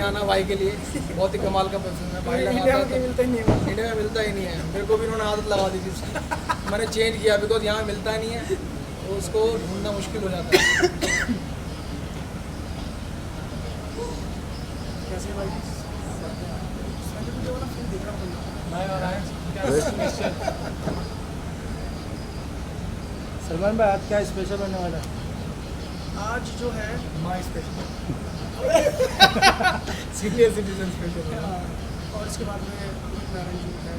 आना भाई के लिए बहुत ही कमाल का परफ्यूम है भाई। इंडिया में मिलता ही नहीं है, इंडिया में मिलता ही नहीं है। मेरे को भी उन्होंने आदत लगा दी थी उसकी, मैंने चेंज किया बिकॉज यहाँ मिलता ही नहीं है, तो उसको ढूंढना मुश्किल हो जाता है। कैसे भाई सलमान भाई आज क्या स्पेशल होने वाला है? आज जो है माई स्पेशल सीनियर सिटीजन स्पेशल है, और इसके बाद में नारायण जी है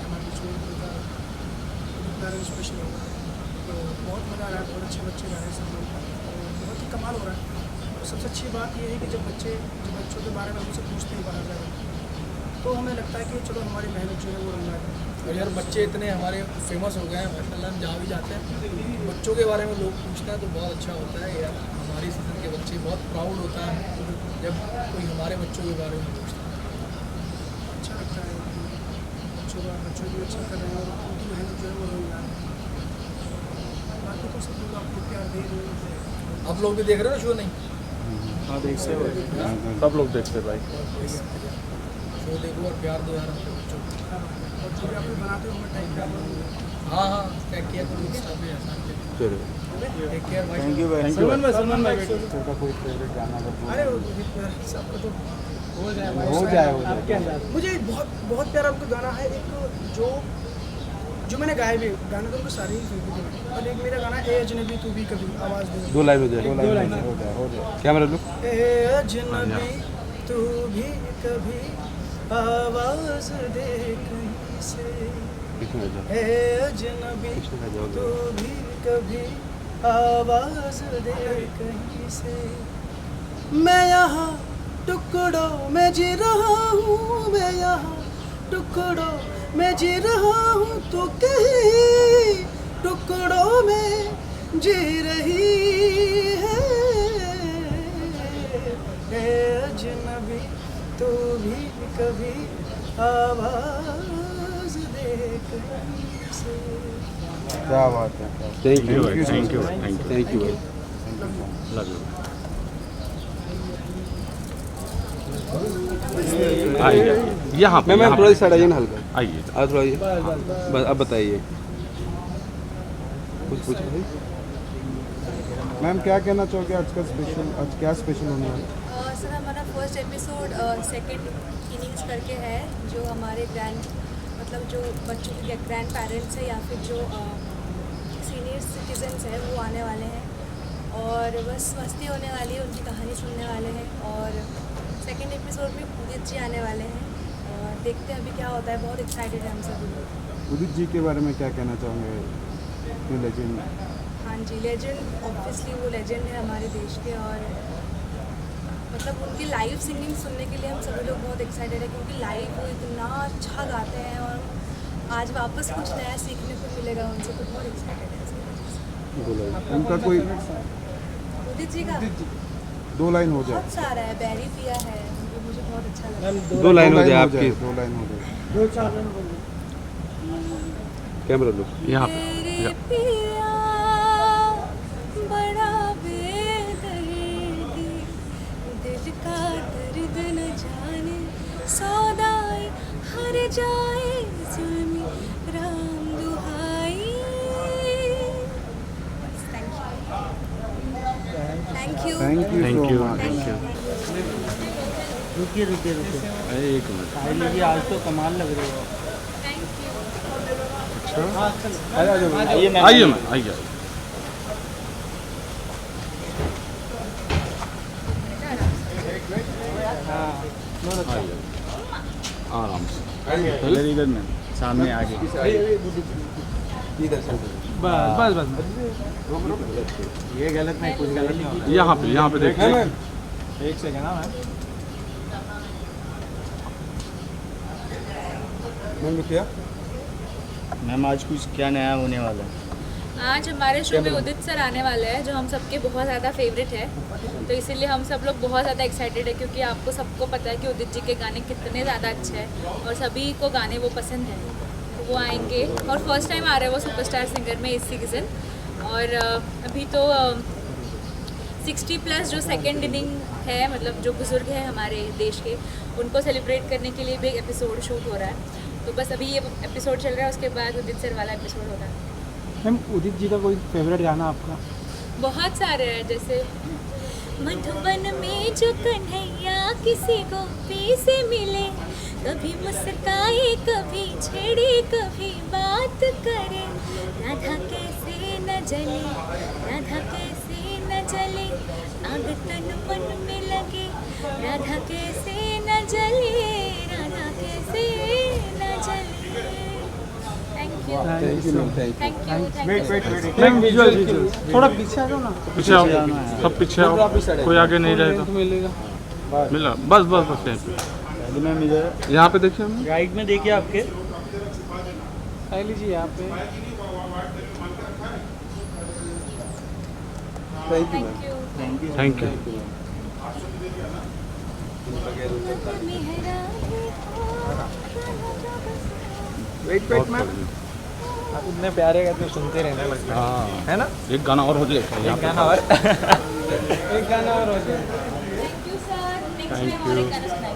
हमारे नारायण स्पेशल होगा। तो बहुत मज़ा आ रहा है, बहुत अच्छे बच्चे गा रहे हैं सब लोग, और बहुत ही कमाल हो रहा है। और सबसे अच्छी बात ये है कि जब बच्चों के बारे में हमसे पूछते हैं बाहर जाकर, तो हमें लगता है कि चलो हमारी मेहनत जो है वो रंगा है। और यार बच्चे इतने हमारे फेमस हो गए हैं माशाल्लाह, हम जहाँ भी जाते हैं बच्चों के बारे में लोग पूछते हैं तो बहुत अच्छा होता है यार। हमारी सीजन के बच्चे बहुत प्राउड होता है जब कोई हमारे बच्चों के बारे में पूछता है, अच्छा लगता है। बच्चों भी अच्छा कर रहे हैं और उनकी मेहनत जो है वो रंगा है। बाकी तो सब लोग आपको प्यार दे रहे हैं। आप लोग भी देख रहे हो शो? नहीं हाँ देखते हैं, सब लोग देखते हैं भाई। शो देखो और प्यार दो यार अपने बच्चों को। और जो भी आप लोग बनाते हो हमें टैग किया। हाँ टैग किया करो इंस्टा पे ऐसा। चलो टेक केयर भाई। थैंक यू भाई। सलमान भाई का कोई फेवरेट गाना अगर अरे सबका तो हो जाए मुझे बहुत प्यारा उनका गाना है एक जो मैंने गाया भी। गाने तो उनको सारे ही फेवरेट हैं, और एक मेरा गाना ए अजनबी तू भी कभी आवाज़ दे। दो लाइन हो जाए कैमरा लुक। ए अजनबी तू भी कभी आवाज़ दे कहीं से, ए अजनबी तू भी कभी आवाज़ दे कहीं से। मैं यहाँ टुकड़ों में जी रहा हूँ, मैं यहाँ टुकड़ों में जी रहा हूँ, तू कहीं टुकड़ों में जी रही है। ए अजनबी तू भी कभी आवाज़ दे कहीं से। क्या बात है। थैंक यू भाई, थैंक यू थैंक यू भाई, लव यू। आइए यहाँ पे, मैं थोड़ा सा आइए ना हल्का, आइए। आप थोड़ा बस अब बताइए कुछ पूछ रही। मैम क्या कहना चाहोगे आज का स्पेशल, आज क्या स्पेशल होने वाला है? सर हमारा फर्स्ट एपिसोड सेकंड इनिंग्स करके है, जो हमारे मतलब जो बच्चों के ग्रैंड पेरेंट्स है या फिर जो सीनियर सिटीजन्स हैं वो आने वाले हैं, और बस मस्ती होने वाली है, उनकी कहानी सुनने वाले हैं। और सेकंड एपिसोड में उदित जी आने वाले हैं, और देखते हैं अभी क्या होता है। बहुत एक्साइटेड है हम सभी लोग। उदित जी के बारे में क्या कहना चाहोगे? क्यों लेजेंड? हाँ जी लेजेंड, ऑब्वियसली वो लेजेंड है हमारे देश के, और मतलब उनकी लाइव सिंगिंग सुनने के लिए हम सभी लोग बहुत एक्साइटेड है, क्योंकि लाइव वो इतना अच्छा गाते हैं, और आज वापस कुछ नया सीखने को मिलेगा उनसे, तो बहुत एक्साइटेड है। उनका कोई उदित जी का दो लाइन हो जाए। बहुत सारा है, बैरी पिया है, वो मुझे बहुत अच्छा लगा। दो लाइन हो जाए आपकी, दो लाइन हो जाए। 2-4 रन बोल कैमरा लुक यहाँ तेरे पे पिया बड़ा बेदर्दी, दिल का दर्द न जाने, सौदाई हर जाए जुल्मी राम दुहाई। Thank you thank you thank you. रुकिए एक मिनट। आज तो कमाल लग रही है। Thank you. आइए आइए मैम, आइए। आइए आराम से। इधर में सामने आगे इधर से बस ये गलत नहीं, कुछ गलत नहीं। यहाँ पे देखिए। एक सेकंड ना मैम रुकिया। मैम आज कुछ क्या नया होने वाला है? आज हमारे शो में उदित सर आने वाले हैं, जो हम सबके बहुत ज़्यादा फेवरेट है, तो इसीलिए हम सब लोग बहुत ज़्यादा एक्साइटेड है, क्योंकि आपको सबको पता है कि उदित जी के गाने कितने ज़्यादा अच्छे हैं, और सभी को गाने वो पसंद हैं। तो वो आएंगे, और फर्स्ट टाइम आ रहे हैं वो सुपरस्टार सिंगर में इस सीज़न। और अभी तो 60+ जो सेकेंड इनिंग है, मतलब जो बुज़ुर्ग है हमारे देश के, उनको सेलिब्रेट करने के लिए भी एक एपिसोड शूट हो रहा है। तो बस अभी ये एपिसोड चल रहा है, उसके बाद उदित सर वाला एपिसोड होगा। मैम उदित जी का कोई फेवरेट गाना आपका? बहुत सारे हैं, जैसे मधुबन में जो कन्हैया किसी गोपी से मिले, कभी मुस्काए कभी छेड़े कभी बात करे, राधा कैसे न जले, राधा कैसे न जले, आग तन मन में लगे, राधा कैसे न जले, राधा कैसे न जले। Thank you thank you ma'am, thank thank you thank you. Ma'am visual थोड़ा पीछे आ जाओ ना। पीछे आओ, सब पीछे आओ, कोई आगे नहीं रहेगा। मिलेगा मिला, बस बस बस यहीं पे, यू मैम इधर यहाँ पे देखिए हम। राइट में देखिए आपके। साइली जी यहाँ पे। Thank you thank you. Thank you. Wait ma'am, आप इतने प्यारे गाते सुनते रहना लगता है, हाँ, है ना? एक गाना और हो जाएगा यहाँ एक पे। गाना और एक गाना और हो जाए। थैंक यू सर, नेक्स्ट में और एक गाना सुनाइए।